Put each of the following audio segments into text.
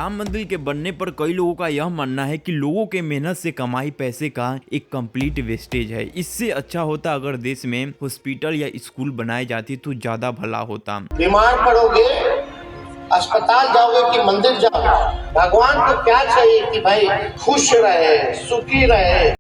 राम मंदिर के बनने पर कई लोगों का यह मानना है कि लोगों के मेहनत से कमाई पैसे का एक कंप्लीट वेस्टेज है। इससे अच्छा होता अगर देश में हॉस्पिटल या स्कूल बनाए जाते तो ज्यादा भला होता। बीमार पड़ोगे, अस्पताल जाओगे कि मंदिर जाओगे, भगवान को क्या चाहिए कि भाई खुश रहे, सुखी रहे।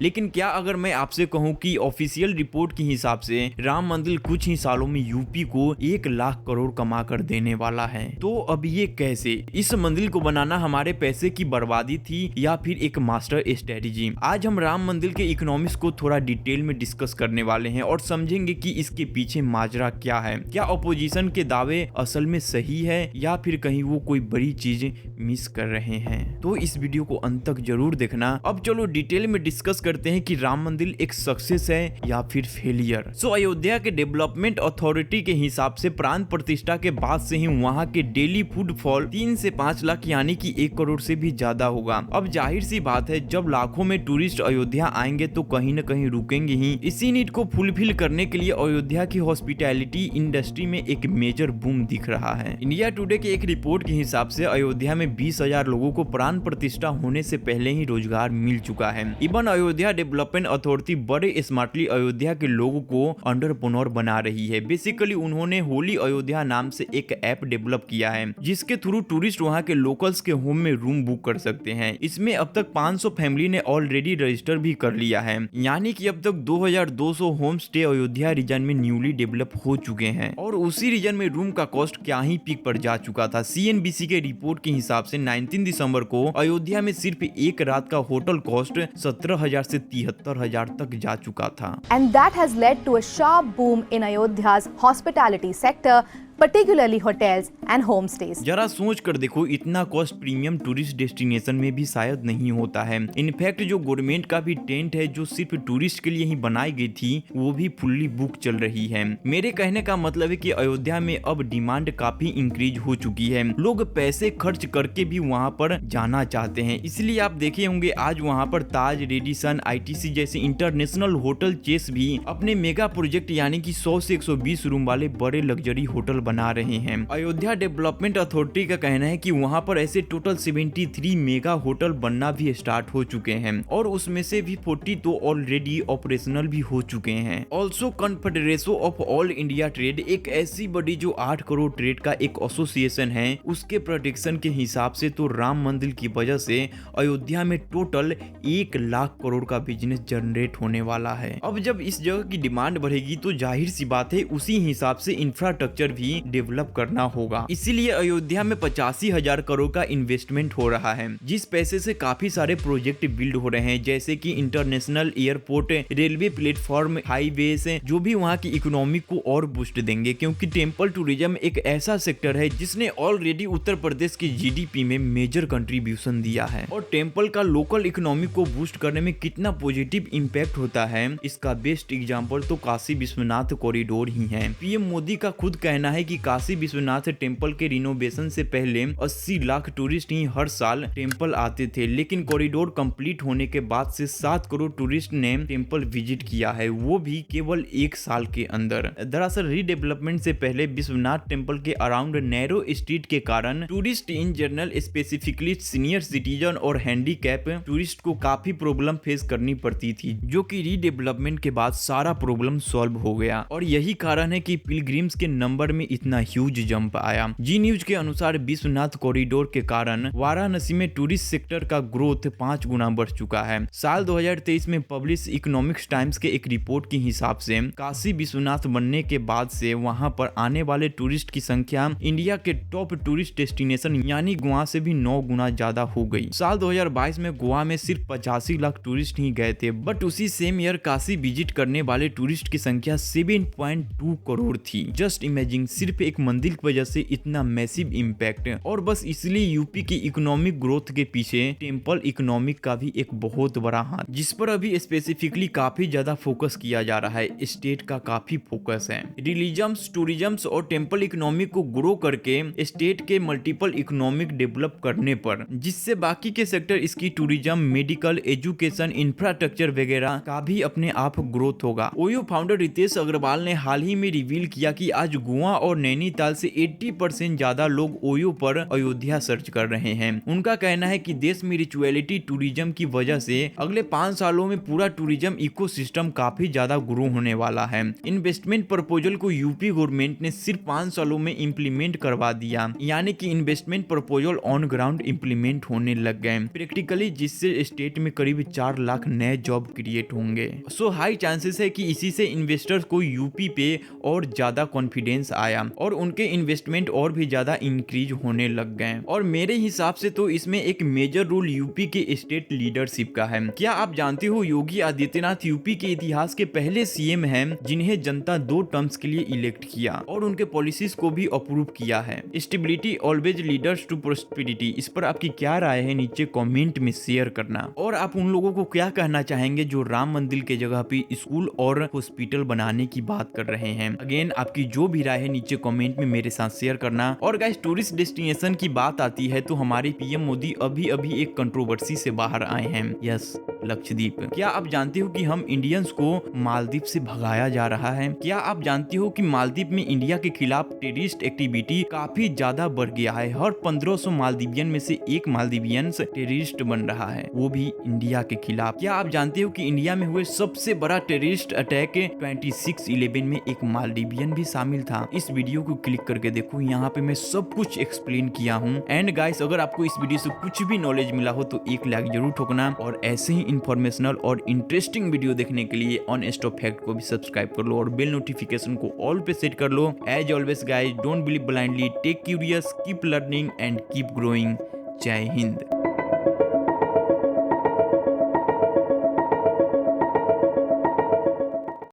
लेकिन क्या अगर मैं आपसे कहूं कि ऑफिशियल रिपोर्ट के हिसाब से राम मंदिर कुछ ही सालों में यूपी को 1 लाख करोड़ कमा कर देने वाला है, तो अब ये कैसे? इस मंदिर को बनाना हमारे पैसे की बर्बादी थी या फिर एक मास्टर स्ट्रेटेजी? आज हम राम मंदिर के इकोनॉमिक्स को थोड़ा डिटेल में डिस्कस करने वाले हैं और समझेंगे कि इसके पीछे माजरा क्या है। क्या अपोजिशन के दावे असल में सही है या फिर कहीं वो कोई बड़ी चीज मिस कर रहे हैं? तो इस वीडियो को अंत तक जरूर देखना। अब चलो डिटेल में डिस्कस करते हैं कि राम मंदिर एक सक्सेस है या फिर फेलियर। अयोध्या के डेवलपमेंट अथॉरिटी के हिसाब से प्राण प्रतिष्ठा के बाद से ही वहां के डेली फुटफॉल 3 से 5 लाख यानी कि 1 करोड़ से भी ज्यादा होगा। अब जाहिर सी बात है, जब लाखों में टूरिस्ट अयोध्या आएंगे तो कहीं न कहीं रुकेंगे ही। इसी नीड को फुलफिल करने के लिए अयोध्या की हॉस्पिटैलिटी इंडस्ट्री में एक मेजर बूम दिख रहा है। इंडिया टुडे के एक रिपोर्ट के हिसाब से अयोध्या में 20,000 लोगों को प्राण प्रतिष्ठा होने से पहले ही रोजगार मिल चुका है। इवन अयोध्या डेवलपमेंट अथॉरिटी बड़े स्मार्टली अयोध्या के लोगों को एंटरप्रेन्योर बना रही है। बेसिकली उन्होंने होली अयोध्या नाम से एक ऐप डेवलप किया है जिसके थ्रू टूरिस्ट वहां के लोकल्स के होम में रूम बुक कर सकते हैं। इसमें अब तक 500 फैमिली ने ऑलरेडी रजिस्टर भी कर लिया है, यानी कि अब तक 2200 होम स्टे अयोध्या रीजन में न्यूली डेवलप हो चुके हैं। और उसी रीजन में रूम का कॉस्ट क्या ही पीक पर जा चुका था। CNBC के रिपोर्ट के हिसाब से 19 दिसंबर को अयोध्या में सिर्फ एक रात का होटल कॉस्ट 17,000 से 73,000 तक जा चुका था। And that has led to a sharp boom in Ayodhya's hospitality sector, particularly hotels and homestays. जरा सोच कर देखो, इतना कॉस्ट प्रीमियम टूरिस्ट डेस्टिनेशन में भी शायद नहीं होता है। इनफैक्ट जो गवर्नमेंट का भी टेंट है जो सिर्फ टूरिस्ट के लिए ही बनाई गई थी वो भी फुल्ली बुक चल रही है। मेरे कहने का मतलब है कि अयोध्या में अब डिमांड काफी इंक्रीज हो चुकी है। लोग पैसे खर्च करके भी वहाँ पर जाना चाहते हैं। इसलिए आप देखे होंगे आज वहाँ पर ताज, रेडिसन, ITC जैसे इंटरनेशनल होटल चेस भी अपने मेगा प्रोजेक्ट यानी कि 100 से 120 रूम वाले बड़े लग्जरी होटल बना रहे हैं। अयोध्या डेवलपमेंट अथॉरिटी का कहना है कि वहां पर ऐसे टोटल 73 मेगा होटल बनना भी स्टार्ट हो चुके हैं और उसमें से भी 40 तो ऑलरेडी ऑपरेशनल भी हो चुके हैं। Also confederation of all India trade, एक ऐसी बड़ी जो 8 करोड़ ट्रेड का एक एसोसिएशन है, उसके प्रोडिक्शन के हिसाब से तो राम मंदिर की वजह से अयोध्या में टोटल 1 लाख करोड़ का बिजनेस जनरेट होने वाला है। अब जब इस जगह की डिमांड बढ़ेगी तो जाहिर सी बात है उसी हिसाब से इंफ्रास्ट्रक्चर भी डेवलप करना होगा। इसीलिए अयोध्या में 85,000 करोड़ का इन्वेस्टमेंट हो रहा है, जिस पैसे से काफी सारे प्रोजेक्ट बिल्ड हो रहे हैं, जैसे कि international airport, railway platform, highways, जो भी वहाँ की इकोनॉमी को और बूस्ट देंगे। क्योंकि टेम्पल टूरिज्म एक ऐसा सेक्टर है जिसने ऑलरेडी उत्तर प्रदेश की GDP में मेजर कंट्रीब्यूशन दिया है। और टेम्पल का लोकल इकोनॉमी को बूस्ट करने में कितना पॉजिटिव इम्पैक्ट होता है, इसका बेस्ट एग्जाम्पल तो काशी विश्वनाथ कॉरिडोर ही है। PM मोदी का खुद कहना है कि काशी विश्वनाथ टेम्पल के रिनोवेशन से पहले 80 लाख टूरिस्ट ही हर साल टेम्पल आते थे, लेकिन कॉरिडोर कंप्लीट होने के बाद से 7 करोड़ टूरिस्ट ने टेम्पल विजिट किया है, वो भी केवल 1 साल के अंदर। दरअसल रीडेवलपमेंट से पहले विश्वनाथ टेम्पल के अराउंड नैरो स्ट्रीट के कारण tourist in general, specifically senior citizen और हैंडीकैप टूरिस्ट को काफी प्रॉब्लम फेस करनी पड़ती थी, जो कि रीडेवलपमेंट के बाद सारा प्रॉब्लम सॉल्व हो गया। और यही कारण है कि पिलग्रिम्स के नंबर में इतना ह्यूज जंप आया। जी न्यूज के अनुसार विश्वनाथ कॉरिडोर के कारण वाराणसी में टूरिस्ट सेक्टर का ग्रोथ 5 गुना बढ़ चुका है। साल 2023 में पब्लिश इकोनॉमिक्स टाइम्स के एक रिपोर्ट के हिसाब से काशी विश्वनाथ बनने के बाद से वहां पर आने वाले टूरिस्ट की संख्या इंडिया के टॉप टूरिस्ट डेस्टिनेशन यानी गोवा से भी 9 गुना ज्यादा हो गई। साल 2022 में गोवा में सिर्फ 85 लाख टूरिस्ट ही गए थे, बट उसी सेम ईयर काशी विजिट करने वाले टूरिस्ट की संख्या 7.2 करोड़ थी। जस्ट इमेजिन, सिर्फ एक मंदिर की वजह से इतना मैसिव इम्पैक्ट। और बस इसलिए यूपी की इकोनॉमिक ग्रोथ के पीछे टेम्पल इकोनॉमिक का भी एक बहुत बड़ा हाथ, जिस पर अभी स्पेसिफिकली काफी ज्यादा फोकस किया जा रहा है। स्टेट का काफी फोकस है रिलीजम्स, टूरिज्म और टेम्पल इकोनॉमिक को ग्रो करके स्टेट के मल्टीपल इकोनॉमिक डेवलप करने पर, जिससे बाकी के सेक्टर इसकी टूरिज्म, मेडिकल, एजुकेशन, इंफ्रास्ट्रक्चर वगैरह का भी अपने आप ग्रोथ होगा। ओयो फाउंडर रितेश अग्रवाल ने हाल ही में रिवील किया कि आज गोवा और और नैनीताल से 80% ज्यादा लोग ओयो पर अयोध्या सर्च कर रहे हैं। उनका कहना है कि देश में रिचुअलिटी टूरिज्म की वजह से अगले 5 सालों में पूरा टूरिज्म इकोसिस्टम काफी ज्यादा ग्रो होने वाला है। इन्वेस्टमेंट प्रपोजल को यूपी गवर्नमेंट ने सिर्फ 5 सालों में इम्प्लीमेंट करवा दिया, यानी कि investment proposal on ground implement होने लग गए प्रैक्टिकली, जिससे स्टेट में करीब 4 लाख नए जॉब क्रिएट होंगे। सो हाई चांसेस है कि इसी से इन्वेस्टर्स को यूपी पे और ज्यादा कॉन्फिडेंस आया और उनके इन्वेस्टमेंट और भी ज्यादा इंक्रीज होने लग गए। और मेरे हिसाब से तो इसमें एक मेजर रोल यूपी के स्टेट लीडरशिप का है। क्या आप जानते हो योगी आदित्यनाथ यूपी के इतिहास के पहले सीएम हैं जिन्हें जनता 2 टर्म्स के लिए इलेक्ट किया और उनके पॉलिसीज को भी अप्रूव किया है। Stability always leads to prosperity. इस पर आपकी क्या राय है नीचे कमेंट में शेयर करना। और आप उन लोगों को क्या कहना चाहेंगे जो राम मंदिर के जगह पे स्कूल और हॉस्पिटल बनाने की बात कर रहे हैं। अगेन आपकी जो भी राय है नीचे कमेंट में मेरे साथ शेयर करना। और गाइस टूरिस्ट डेस्टिनेशन की बात आती है तो हमारे पीएम मोदी अभी एक कंट्रोवर्सी से बाहर आए हैं। यस, लक्षद्वीप। क्या आप जानते हो कि हम इंडियंस को मालदीव से भगाया जा रहा है? क्या आप जानते हो कि मालदीव में इंडिया के खिलाफ टेररिस्ट एक्टिविटी काफी ज्यादा बढ़ गया है? हर 1500 मालदीवियन में से एक मालदीवियन टेररिस्ट बन रहा है, वो भी इंडिया के खिलाफ। क्या आप जानते हो कि इंडिया में हुए सबसे बड़ा टेररिस्ट अटैक 26/11 में एक मालदीवियन भी शामिल था? इस वीडियो को क्लिक करके देखो, यहाँ पे मैं सब कुछ एक्सप्लेन किया हूँ। एंड गाइस अगर आपको इस वीडियो से कुछ भी नॉलेज मिला हो तो एक लाइक जरूर ठोकना और ऐसे ही इंफॉर्मेशनल और इंटरेस्टिंग वीडियो देखने के लिए ऑन स्टॉप फैक्ट को भी सब्सक्राइब कर लो और बेल नोटिफिकेशन को ऑल पे सेट कर लो। As always guys, don't believe blindly, take curious, keep learning and keep growing. जय हिंद।